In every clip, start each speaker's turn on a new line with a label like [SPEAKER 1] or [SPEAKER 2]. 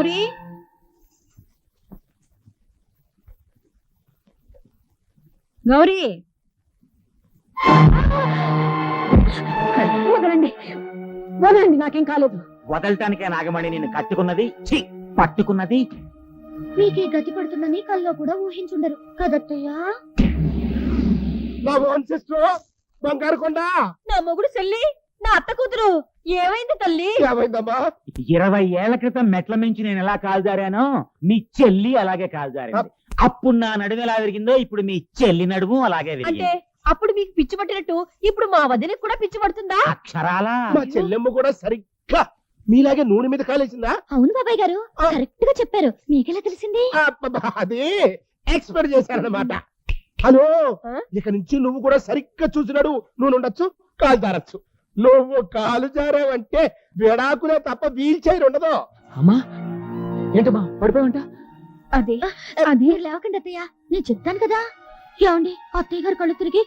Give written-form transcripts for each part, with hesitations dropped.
[SPEAKER 1] గౌరీ గౌరీ వదలండి వదలండి, నాకేం కాలేదు.
[SPEAKER 2] వదలటానికే నాగమణి నిన్ను కట్టుకున్నది, పట్టుకున్నది.
[SPEAKER 1] మీకే గతి పడుతుందని కల్లో కూడా ఊహించుండరు కదత్తయ్యా.
[SPEAKER 3] బంగారు కొండ,
[SPEAKER 1] నా మొగుడు చెల్లి, నా అత్త కూతురు ఏమైంది తల్లి?
[SPEAKER 3] ఏమైందమ్మా?
[SPEAKER 2] 20 ఏళ్ల క్రితం మెట్ల మించి నేను ఎలా కాల్జారానో మీ చెల్లి అలాగే కాల్జారింది. అప్పుడు నా నడుము ఎలా విరిగిందో ఇప్పుడు మీ చెల్లి నడుము అలాగే
[SPEAKER 1] అంటే
[SPEAKER 2] విరిగింది.
[SPEAKER 1] అప్పుడు మీకు పిచ్చి పట్టినట్టు ఇప్పుడు మా వదినకి కూడా పిచ్చి పడుతుందా?
[SPEAKER 2] అక్షరాలా
[SPEAKER 3] మా చెల్లెమ్మ కూడా సరిగ్గా మీలాగే నూనె మీద కాలేసిందా?
[SPEAKER 1] అవును బాబాయ్ గారు, కరెక్ట్ గా చెప్పారు. మీకెలా తెలిసింది?
[SPEAKER 3] అది ఎక్స్పెక్ట్ చేశారన్నమాట. హలో, ఇక నుంచి నువ్వు కూడా సరిగ్గా చూసినాడు నువ్వు ఉండొచ్చు, కాలు జారచ్చు. నువ్వు కాలు జారావంటే విడాకులే తప్ప వీల్ చైర్ ఉండదు.
[SPEAKER 4] అమ్మా ఏంటమ్మా పడిపోయావంట?
[SPEAKER 1] అదే అదే లేవకండి అత్తయ్య, నేను చెప్తాను కదా. ఏమండి, అత్తయ్య గారు కళ్ళు తిరిగి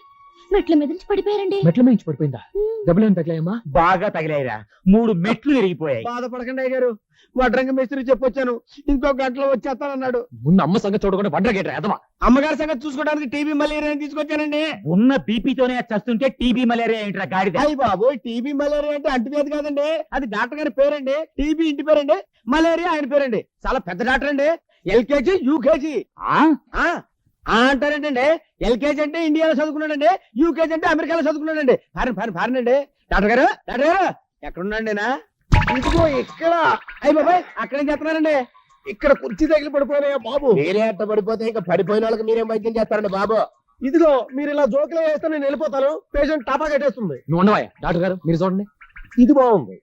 [SPEAKER 1] మెట్ల మీద నుంచి పడిపోయారండి.
[SPEAKER 4] మెట్ల మించి పడిపోయిందా? దెబ్బలేం తగిలాయమ్మా?
[SPEAKER 2] బాగా తగిలాయిరా, 3 మెట్లు విరిగిపోయాయి.
[SPEAKER 3] బాధపడకండి అయ్య గారు, వడ్రంగ మేస్త్రి చెప్పొచ్చాను, ఇంకో గంటలో వచ్చేస్తానన్నాడు.
[SPEAKER 4] ముందు అమ్మ సంగతి చూడకుండా వడ్రగేట్రా ఎదవా.
[SPEAKER 3] అమ్మగారి సంగతి చూసుకోవడానికి టీబీ మలేరియా తీసుకొచ్చానండి.
[SPEAKER 2] ఉన్న బీపీతోనే చస్తుంటే టీబీ మలేరియా ఏంట్రా గాడిద?
[SPEAKER 3] అయ్యి బాబు, టీబీ మలేరియా అంటే అంటువ్యాధి కాదండి, అది డాక్టర్ గారి పేరండి. టీబీ ఇంటి పేరండి, మలేరియా ఆయన పేరండి. చాలా పెద్ద డాక్టర్ అండి. LKG UKG అంటారేంటండి. ఎల్కేజీ అంటే ఇండియాలో చదువుకున్నాడండి, యూకేజీ అంటే అమెరికాలో చదువుకున్నాడండి. ఫారెన్ అండి. డాక్టర్ గారు ఎక్కడున్నాండి? ఇదిగో ఇక్కడ. అయ్యి బాబాయ్, అక్కడేం చేస్తున్నారండి? ఇక్కడ కుర్చీ తగిలి పడిపోయినాయా బాబు? మీరే అట్ట పడిపోతే ఇంకా పడిపోయిన వాళ్ళకి మీరేం వైద్యం చేస్తారండి బాబు? ఇదిగో మీరు ఇలా జోకులు వేస్తే నేను వెళ్ళిపోతాను, పేషెంట్ టాపా కట్టేస్తుంది.
[SPEAKER 4] నువ్వు ఉండవా డాక్టర్ గారు, మీరు చూడండి.
[SPEAKER 3] ఇది బాగుంది.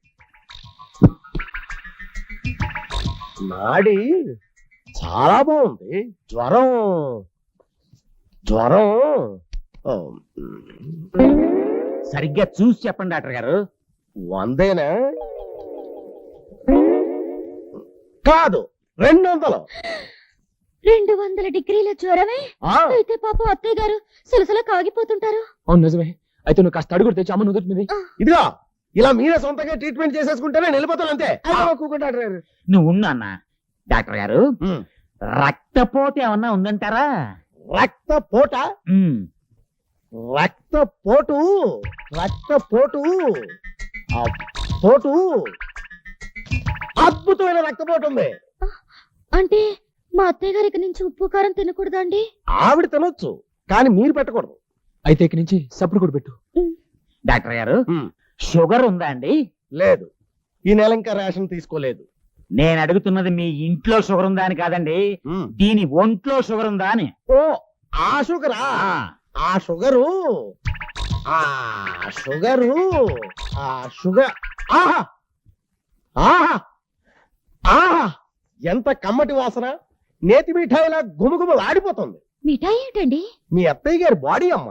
[SPEAKER 3] నాడి చాలా బాగుంది. జ్వరం
[SPEAKER 2] సరిగ్గా చూసి చెప్పండి డాక్టర్ గారు.
[SPEAKER 3] 100 కాదు 200.
[SPEAKER 1] 200 డిగ్రీల జ్వరమే? అయితే పాపం అత్తయ్య గారు సులసలా కాగిపోతుంటారు.
[SPEAKER 4] అవును నిజమే. అయితే నువ్వు కాస్త అడుగుడు తెచ్చి అమ్మ నుదుటి మీద.
[SPEAKER 3] ఇదిగో ఇలా మీరే సొంతంగా ట్రీట్మెంట్ చేసేసుకుంటే నేను వెళ్ళిపోతాను అంతే.
[SPEAKER 2] నువ్వు ఉన్నా డాక్టర్ గారు, రక్తపోటు ఏమన్నా ఉందంటారా?
[SPEAKER 3] రక్తపోట? రక్తపోటు అద్భుతమైన రక్తపోటు ఉంది.
[SPEAKER 1] అంటే మా అత్తయ్య గారికి నుంచి ఉప్పు కారం తినకూడదా అండి?
[SPEAKER 3] ఆవిడ తినొచ్చు, కానీ మీరు పెట్టకూడదు.
[SPEAKER 4] అయితే ఇక నుంచి సప్పుడు కూడా పెట్టు.
[SPEAKER 2] డాక్టర్ గారు, షుగర్ ఉందా అండి?
[SPEAKER 3] లేదు, ఈ నెల ఇంకా రేషన్ తీసుకోలేదు.
[SPEAKER 2] నేను అడుగుతున్నది మీ ఇంట్లో షుగర్ ఉందా అని కాదండి, దీని ఒంట్లో షుగర్ ఉందా అని.
[SPEAKER 3] ఓ ఆ షుగరా? ఆ షుగరు ఆహా ఆహా ఆహా, ఎంత కమ్మటి వాసన! నేతి మిఠాయిలా గుమగుమలు ఆడిపోతుంది.
[SPEAKER 1] మిఠాయి ఏంటండి?
[SPEAKER 3] మీ అత్తయ్య గారి బాడీ అమ్మ.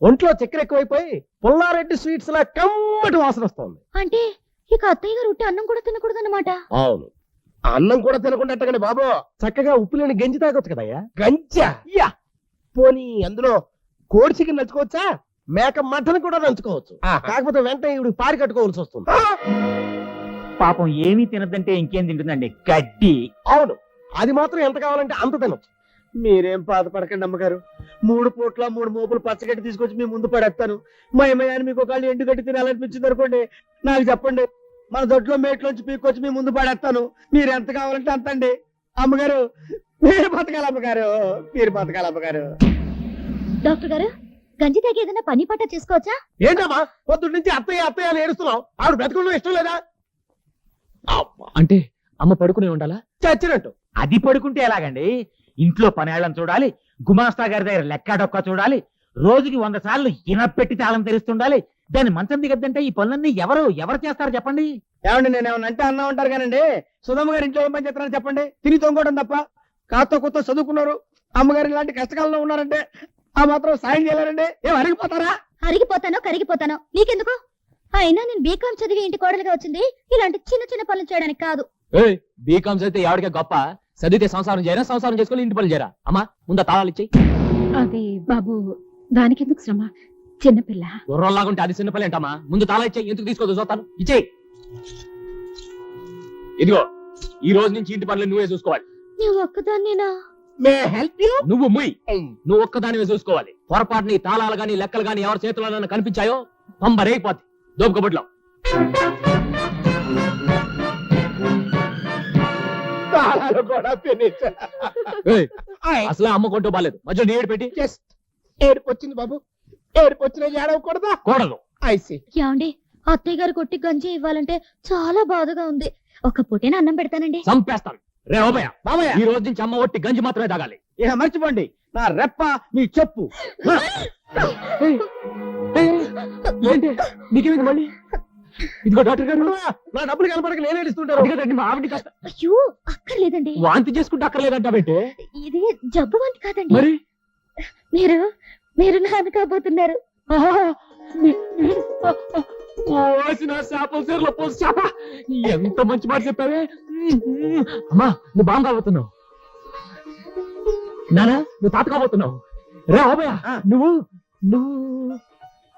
[SPEAKER 3] ఒంట్లో చక్కెర ఎక్కువైపోయి పుల్లారెడ్డి స్వీట్స్ లా కమ్మటి వాసన వస్తుంది.
[SPEAKER 1] అంటే ఇక అత్తయ్య గారు ఉట్టి అన్నం కూడా తినకూడదు అన్నమాట.
[SPEAKER 3] అవును, అన్నం కూడా తినకుండా బాబు చక్కగా ఉప్పు లేని గంజి తాగొచ్చు కదయ్యా. గంజా? పోనీ అందులో కోడి చికెన్ నంచుకోవచ్చా? మేక మటన్ కూడా నంచుకోవచ్చు. కాకపోతే వెంటనే ఇవి పారి కట్టుకోవాల్సి వస్తుంది.
[SPEAKER 2] పాపం ఏమీ తినదంటే ఇంకేం తింటుందండి? గడ్డి.
[SPEAKER 3] అవును, అది మాత్రం ఎంత కావాలంటే అంత తినొచ్చు. మీరేం బాధపడకండి అమ్మగారు, 3 పూట్ల 3 మోపులు పచ్చగడ్డి తీసుకొచ్చి మీ ముందు పడేస్తాను. మా అమ్మయ్యాన్ని మీకు ఒకళ్ళు ఎండుగడ్డి తినాలనిపించింది అనుకోండి, నాకు చెప్పండి, మన దొడ్లో మేట్లోంచి పీక్కొచ్చి మీ ముందు పడేస్తాను. మీరు ఎంత కావాలంటే అంత అండి. అమ్మగారు మీరు బతకాలి, అమ్మగారు మీరు బతకాలి. అమ్మగారు.
[SPEAKER 1] డాక్టర్ గారు, గంజి తాగి ఏదైనా పని పట్ట చేసుకోవచ్చా?
[SPEAKER 3] ఏంటమ్మా పొద్దు నుంచి అత్తయ్య అని ఏడుస్తున్నావు? ఆవిడ బ్రతకడం ఇష్టం లేదా?
[SPEAKER 4] అంటే అమ్మ పడుకునే ఉండాలా?
[SPEAKER 3] చచ్చినట్టు.
[SPEAKER 2] అది పడుకుంటే ఎలాగండి? ఇంట్లో పనేళ్ళని చూడాలి, గుమాస్తా గారి దగ్గర లెక్క డొక్క చూడాలి, రోజుకి 100 సార్లు ఇనపెట్టి తాళం తెరుస్తుండాలి. దాన్ని మంచం దిగద్దంటే ఈ పనులన్నీ ఎవరు చేస్తారు చెప్పండి?
[SPEAKER 3] ఏమండి, నేను ఏమన్నా అంటే అన్నా ఉంటారు కానండి. సుధమ్మ గారు ఇంట్లో ఏం పని చేస్తారని చెప్పండి? తిని తొంగోవడం తప్ప. కాస్త కొత్త చదువుకున్నారు, అమ్మగారు ఇలాంటి కష్టకాలంలో ఉన్నారంటే ఆ మాత్రం సాయం చేయలేరండి. ఏం అరిగిపోతారా?
[SPEAKER 1] అరిగిపోతానో కరిగిపోతానో నీకెందుకు? అయినా నేను బీకాం చదివి ఇంటి కోడలుగా వచ్చింది ఇలాంటి చిన్న చిన్న పనులు చేయడానికి కాదు.
[SPEAKER 4] బీకామ్స్ అయితే ఎవరికే గొప్ప, చదివితే సంసారం చేయరా, సంసారం చేసుకుని ఇంటి పనులు చేయరా? అమ్మా ముందు తాళాలు ఇచ్చేయి.
[SPEAKER 1] అది బాబు, దానికెందుకు శ్రమ, చిన్నపిల్ల.
[SPEAKER 4] గుర్రంలాగుంటే అది చిన్నపిల్ల ఏంటమ్మా? ముందు తాళా ఇచ్చేయి. ఎందుకు తీసుకోదు చూస్తాను. ఇచ్చేయి. ఇదిగో ఈ రోజు నుంచి ఇంటి పనులు నువ్వే చూసుకోవాలి.
[SPEAKER 1] నువ్వు ఒక్కదాన్నేనా?
[SPEAKER 3] May help you?
[SPEAKER 4] నువ్వు ముయ్, నువ్వు ఒక్కదానివే చూసుకోవాలి. పొరపాటు నీ తాళాలు గాని లెక్కలు గాని ఎవరి చేతుల్లో కనిపించాయో పంబరేగిపోద్ది. దోపకబుడ్లో
[SPEAKER 3] తాళాలు కూడా ఫినిష్.
[SPEAKER 4] అసలే అమ్మ కొంటూ బాలేదు, మధ్యలో నీడు పెట్టి
[SPEAKER 3] జస్ట్ ఏడుపు వచ్చింది బాబు, ఏడుపు వచ్చిన ఏడవకూడదా?
[SPEAKER 4] కూడదు.
[SPEAKER 3] ఐసి
[SPEAKER 1] ఏమండి, అత్తయ్య గారు కొట్టి గంజి ఇవ్వాలంటే చాలా బాధగా ఉంది. ఒక పూటేనా అన్నం పెడతానండి.
[SPEAKER 4] చంపేస్తాను. రే ఓబయ్య,
[SPEAKER 3] బాబయ్య
[SPEAKER 4] ఈ రోజు నుంచి అమ్మ ఒట్టి గంజి మాత్రమే తాగాలి.
[SPEAKER 3] ఇక మర్చిపోండి, నా రెప్ప మీ చెప్పు.
[SPEAKER 4] ఏంటి నీకేమింది మళ్ళీ? ఇదిగో డాక్టర్ గారు,
[SPEAKER 3] నా డబ్బులు కనపడక నేను ఏడుస్తుంటారు.
[SPEAKER 4] అది కదండి, మా ఆవిడ కాస్త
[SPEAKER 1] అయ్యో అక్కర్లేదండి,
[SPEAKER 4] వాంతి చేసుకుంటే అక్కర్లేదంటావేంటి?
[SPEAKER 1] ఇది జబ్బు వంటి కాదండి.
[SPEAKER 4] మరి
[SPEAKER 1] మీరు మీరు నాన్న కాబోతున్నారు.
[SPEAKER 4] పోసిన చేపల చీరలో పోసి చేప, ఎంత మంచి మాట చెప్పావే. అమ్మా నువ్వు బాగా కాబోతున్నావు, నానా నువ్వు తాత కాబోతున్నావు. రే ఓబయ్య, నువ్వు నువ్వు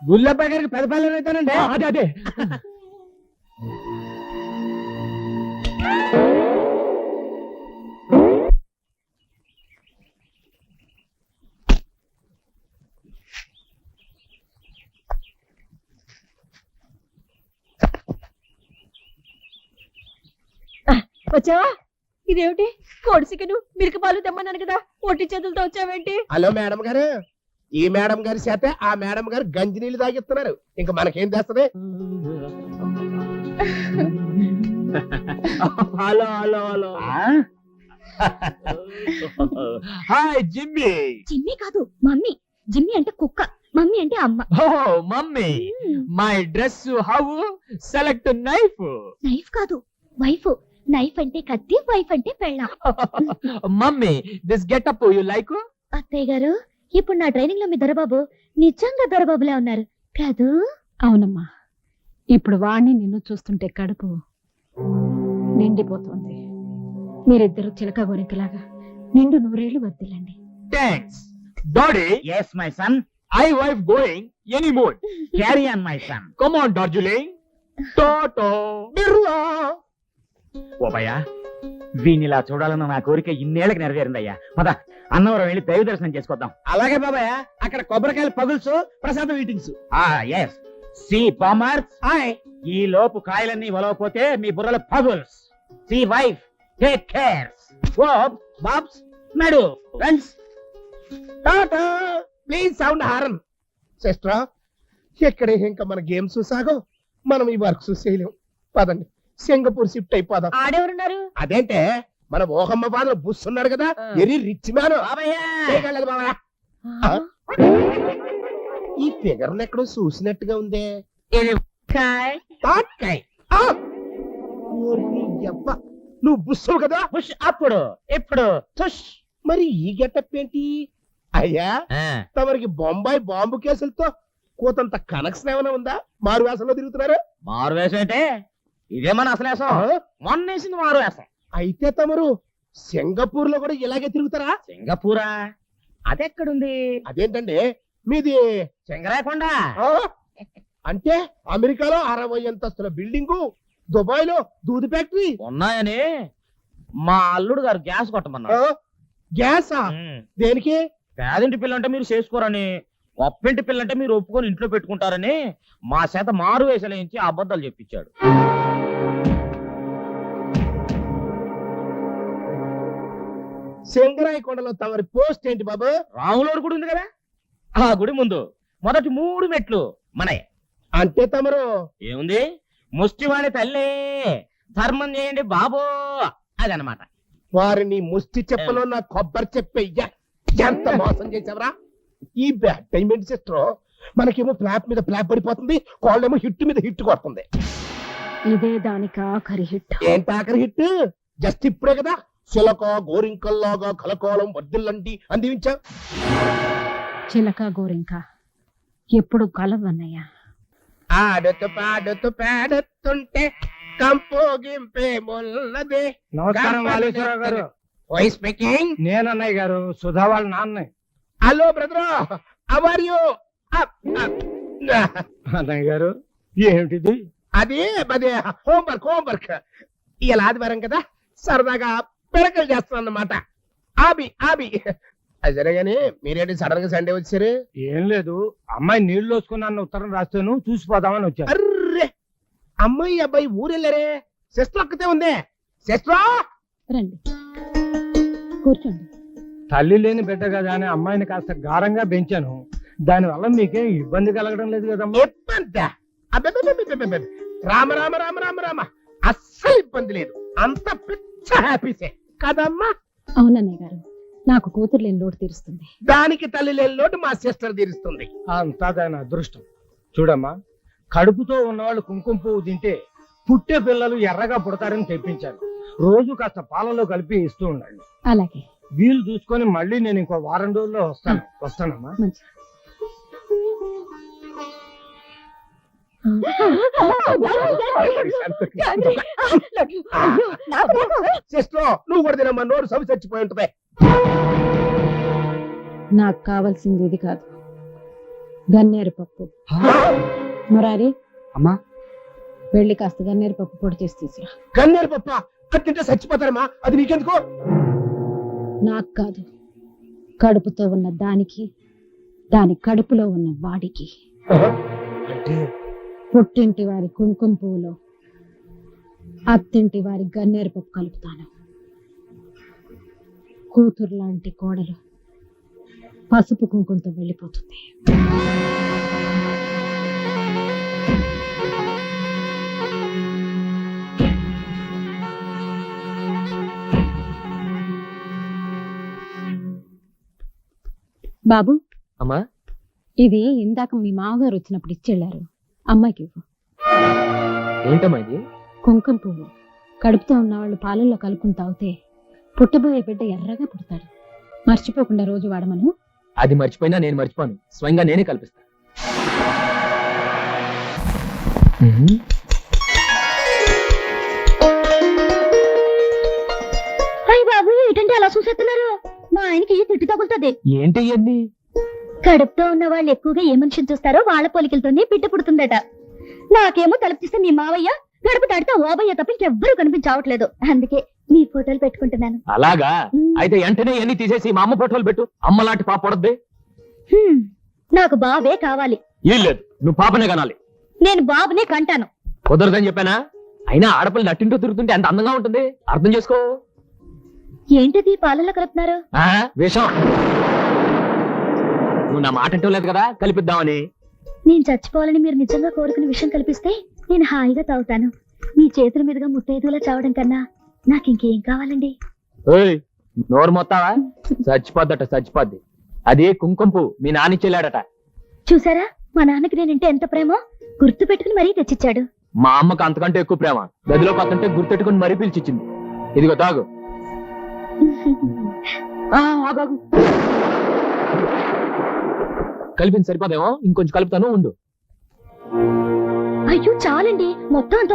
[SPEAKER 3] గుల్లబ్బాయి గారికి పెద్ద పిల్లలు అవుతానండి.
[SPEAKER 4] అదే అదే.
[SPEAKER 1] వచ్చావా? ఇదేమిటి కోడి చికెను మిల్క్ పాలు తెమ్మన్నాను కదా, ఒట్టి చేతులతో వచ్చావేంటి?
[SPEAKER 3] హలో మేడం గారు, ఈ మేడం గారి చేత ఆ మేడం గారు గంజి నీళ్ళు తాగిస్తున్నారు. ఇంకా మనకేం చేస్తది? Hello hello hello.
[SPEAKER 4] Hi Jimmy.
[SPEAKER 1] Jimmy కాదు మమ్మీ. జిమ్మి అంటే కుక్క, మమ్మీ అంటే అమ్మ.
[SPEAKER 4] Oh mummy, my dress how? Select knife.
[SPEAKER 1] Knife కాదు, వైఫ్. నైఫ్ అంటే కత్తి, వైఫ్ అంటే పెళ్ళాం.
[SPEAKER 4] Mummy this getup you like?
[SPEAKER 1] అత్తయ్య గారు, ఇప్పుడు నా ట్రైనింగ్ లో మీ దొరబాబు నిజంగా దొరబాబులా ఉన్నారు కాదు?
[SPEAKER 5] అవునమ్మా, ఇప్పుడు వాణ్ణి నిన్ను చూస్తుంటే కడుపు నిండిపోతుంది. మీరిద్దరు చిలక గోరింకలాగా నిండు నూరేళ్లు వర్దిల్లండి.
[SPEAKER 4] Thanks daddy.
[SPEAKER 2] Yes my son,
[SPEAKER 4] I wife going any mood.
[SPEAKER 2] Carry on my son.
[SPEAKER 4] Come on Darjeeling. టోటో
[SPEAKER 2] ఓబయ్యా, వీనిలా చూడాలన్న నా కోరిక ఇన్నేళ్లకు నెరవేరిందయ్యా. పద అన్నవరం వెళ్ళి దైవ దర్శనం చేసుకొద్దాం.
[SPEAKER 3] అలాగే బాబాయ్, అక్కడ కొబ్బరికాయలు పగుల్స్, ప్రసాదం ఈటింగ్స్.
[SPEAKER 2] ఎస్ సి బామర్స్, ఈ లోపు కాయలన్నీ వలవపోతే మీ బుర్రలు పగుల్స్. See wife, take cares.
[SPEAKER 3] బాబ్స్
[SPEAKER 2] నడు
[SPEAKER 3] ఫ్రెండ్స్, టాటా. Please sound horn. సిస్టర్, ఎక్కడే ఇంకా మన గేమ్స్ సాగం, మనం ఈ వర్క్స్ చేయలేం. పదండి, సింగపూర్ షిఫ్ట్ అయిపోదాం.
[SPEAKER 1] ఆడెవరున్నారు?
[SPEAKER 3] అదేంటే మన ఓహమ్మ బాధలో బుస్ ఉన్నాడు కదా, వెరీ రిచ్ మ్యాన్. చేయగలదు బాబా. ఈ ఫిగర్ ఎక్కడో చూసినట్టుగా ఉందే. తాట్కాయ్. ఓరి యబ్బ, నువ్వు బుస్సు కదా.
[SPEAKER 2] పుష్ అప్పుడు ఇప్పుడు తుష్.
[SPEAKER 3] మరి ఈ గెటప్ ఏంటి అయ్యా? తమరికి బొంబాయి బాంబు కేసులతో కోతంత కనెక్షన్ ఏమైనా ఉందా? మారు వేసంలో తిరుగుతున్నారు.
[SPEAKER 2] మారు వేషం అంటే ఇదే మన అసలు వేషం. మొన్నేసింది మారు వేషం.
[SPEAKER 3] అయితే తమరు సింగపూర్ లో కూడా ఇలాగే తిరుగుతారా?
[SPEAKER 2] సింగపూరా? అదెక్కడుంది?
[SPEAKER 3] అదేంటండి మీది?
[SPEAKER 2] సింగరాయకొండ.
[SPEAKER 3] ఆ? అంటే అమెరికాలో 60 అంతస్తుల బిల్డింగు, దుబాయ్ లో దూది ఫ్యాక్టరీ
[SPEAKER 2] ఉన్నాయని మా అల్లుడు గారు గ్యాస్ కొట్టమన్నారు.
[SPEAKER 3] గ్యాసా? దేనికి?
[SPEAKER 2] పేదింటి పిల్లంటే మీరు చేసుకోరని, ఒప్పింటి పిల్లంటే మీరు ఒప్పుకొని ఇంట్లో పెట్టుకుంటారని మా చేత మారు వేసలేంచి అబద్ధాలు చెప్పించాడు.
[SPEAKER 3] సింగరాయకొండలో తమరి పోస్ట్ ఏంటి బాబు?
[SPEAKER 2] రాములోడు గుడి ఉంది కదా, ఆ గుడి ముందు మొదటి 3 మెట్లు మనయే.
[SPEAKER 3] అంటే తమరు
[SPEAKER 2] ఏముంది, ముష్టివాణి తల్లి ధర్మం చేయండి బాబో, అదనమాట.
[SPEAKER 3] వారిని ముష్టి చెప్పలో నా కొబ్బరి చెప్పయ్యా, ఎంత మోసం చేసావరా. ఈ బ్యాడ్ టైం ఏంటి సిస్టర్? మనకేమో ఫ్లాప్ మీద ఫ్లాప్ పడిపోతుంది, కాళ్ళేమో హిట్ మీద హిట్ కొడుతుంది.
[SPEAKER 5] ఇదే దానికి ఆఖరి హిట్.
[SPEAKER 3] ఏంటి ఆఖరి హిట్? జస్ట్ ఇప్పుడే కదా చిలక గోరింకల్లాగా కలకాలం వర్దిల్లండి అందించా.
[SPEAKER 5] చిలక గోరింక ఎప్పుడు కలవన్నయ్యా.
[SPEAKER 3] ఆడుతూ పాడుతూ పాడుతుంటే కంపోగింపే మొల్లదే.
[SPEAKER 6] నమస్కారం వాలేశ్వరరావు గారు.
[SPEAKER 3] Voice speaking.
[SPEAKER 6] నేను అన్నయ్య గారు, సుధా వాళ్ళ నాన్న.
[SPEAKER 3] Hello brother, how are you?
[SPEAKER 6] అన్నయ్య గారు ఏమిటిది?
[SPEAKER 3] అదే హోంవర్క్. ఇలా ఆదివారం కదా,
[SPEAKER 7] సరదాగా పిడకలు చేస్తాను అన్నమాట. ఆబి అది సరేగాని మీరేంటి సడన్ గా సండే వచ్చారు?
[SPEAKER 6] ఏం లేదు, అమ్మాయి నీళ్లు వేసుకున్నాను ఉత్తరం రాస్తాను చూసిపోదామని వచ్చాను.
[SPEAKER 7] అర్రే, అమ్మాయి అబ్బాయి ఊరెళ్ళారే, సిస్టర్ ఒక్కతే ఉందే. సిస్టర్
[SPEAKER 5] రండి కూర్చోండి.
[SPEAKER 6] తల్లి లేని బిడ్డ కదా అని అమ్మాయిని కాస్త గారంగా పెంచాను. దానివల్ల మీకేం ఇబ్బంది కలగడం లేదు కదమ్మా?
[SPEAKER 7] ఇబ్బంది? అబ్బబ్బబ్బబ్బబ్బబ్బ. రామ రామ రామ రామ రామ, అస్సలు ఇబ్బంది లేదు. అంత పిచ్చ హ్యాపీసే కదమ్మా.
[SPEAKER 5] అవునన్నయ్య గారు, నాకు కూతురు లేని లోటు తీరుస్తుంది.
[SPEAKER 7] దానికి తల్లి లేని లోటు మా సిస్టర్ తీరుస్తుంది.
[SPEAKER 6] అంతా దాని అదృష్టం. చూడమ్మా, కడుపుతో ఉన్నవాళ్ళు కుంకుమ పువ్వు తింటే పుట్టే పిల్లలు ఎర్రగా పుడతారని తెప్పించాను. రోజు కాస్త పాలలో కలిపి ఇస్తూ ఉండండి.
[SPEAKER 5] అలాగే.
[SPEAKER 6] వీలు చూసుకొని మళ్ళీ నేను ఇంకో వారం రోజుల్లో వస్తానమ్మా.
[SPEAKER 5] మంచి
[SPEAKER 7] సిస్టర్ నువ్వు కూడా తినమ్మా, నోరు సవి చచ్చిపోయి ఉంటుంది.
[SPEAKER 5] నాకు కావాల్సింది ఇది కాదు, గన్నేరు పప్పు. మురారి,
[SPEAKER 3] అమ్మా,
[SPEAKER 5] వెళ్ళి కాస్త గన్నేరు పప్పు పొడి చేసి తీసురా.
[SPEAKER 7] కన్నేరు పప్ప అది తింటే చచ్చిపోతారమ్మా, అది నీకెందుకో?
[SPEAKER 5] నాకు కాదు, కడుపుతో ఉన్న దానికి, దాని కడుపులో ఉన్న వాడికి. పుట్టింటి వారి కుంకుమ పువ్వులో అత్తింటి వారి గన్నేరు పప్పు కలుపుతాను. కూతురు లాంటి కోడలు పసుపు కుంకుమతో వెళ్ళిపోతుంది. బాబు,
[SPEAKER 4] అమ్మా,
[SPEAKER 5] ఇది ఇందాక మీ మామగారు వచ్చినప్పుడు ఇచ్చెళ్ళారు, అమ్మాయికి ఇవ్వు.
[SPEAKER 4] ఏంటమ్మా ఇది?
[SPEAKER 5] కుంకుమ పువ్వు. కడుపుతో ఉన్నవాళ్ళు పాలల్లో కలుపుకుని తాగితే పుట్టబోయే బిడ్డ ఎర్రగా పుడతాడు. మర్చిపోకుండా రోజు వాడమను.
[SPEAKER 4] అది మర్చిపోయినా నేను మర్చిపోను, స్వయంగా నేనే కల్పిస్తా.
[SPEAKER 1] అయ్య బాబు, ఏంటంటే అలా చూసేస్తున్నారు? మా ఆయనకి తిట్టు తగులుతుంది.
[SPEAKER 4] ఏంటి ఇవన్నీ?
[SPEAKER 1] కడుపుతో ఉన్న వాళ్ళు ఎక్కువగా ఏ మనిషిని చూస్తారో వాళ్ళ పోలికలతోనే బిడ్డ పుడుతుందట. నాకేమో తలుపు తీస్తే మీ మావయ్య, గడప దాటితే ఓబయ్య తప్ప ఇంకెవ్వరూ కనిపించవట్లేదు. అందుకే మీ ఫోటోలు పెట్టుకుంటున్నాను.
[SPEAKER 4] అలాగా? అయితే వెంటనే ఎన్ని తీసేసి మా అమ్మ ఫోటోలు పెట్టు. అమ్మ లాంటి పాప పడద్ది.
[SPEAKER 1] నాకు బాబే కావాలి.
[SPEAKER 4] ఏం లేదు, నువ్వు పాపనే కనాలి.
[SPEAKER 1] నేను బాబునే కంటాను.
[SPEAKER 4] కుదరదని చెప్పానా? అయినా ఆడపిల్ల నట్టింటూ తిరుగుతుంటే ఎంత అందంగా ఉంటుంది, అర్థం చేసుకో.
[SPEAKER 1] ఏంటిది పాలల్లో కలుపుతున్నారు?
[SPEAKER 4] విషం. నువ్వు నా మాట అంటూ లేదు కదా, కలిపిద్దామని.
[SPEAKER 1] నేను చచ్చిపోవాలని మీరు నిజంగా కోరుకునే విషయం కల్పిస్తే నేను హాయిగా తాగుతాను. మీ చేతుల మీదుగా ముత్తైదులా చావడం కన్నా నాకు ఇంకేం కావాలండి?
[SPEAKER 4] నోరు మొత్తావా? చచ్చిపోద్దట, చచ్చిపోద్ది. అది కుంకుమ పువ్వు, మీ నాన్న చెల్లాడట.
[SPEAKER 1] చూసారా, మా నాన్నకి నేనంటే ఎంత ప్రేమో గుర్తు పెట్టుకుని మరీ తెచ్చిచ్చాడు.
[SPEAKER 4] మా అమ్మకు అంతకంటే ఎక్కువ ప్రేమ. గదిలో పక్కంటే గుర్తెట్టుకుని మరీ పిలిచిచ్చింది. ఇదిగో తాగు. కలిపింది సరిపోదేమో, ఇంకొంచెం కలుపుతాను, ఉండు.
[SPEAKER 1] అయ్యో చాలండి, మొత్తం అంతా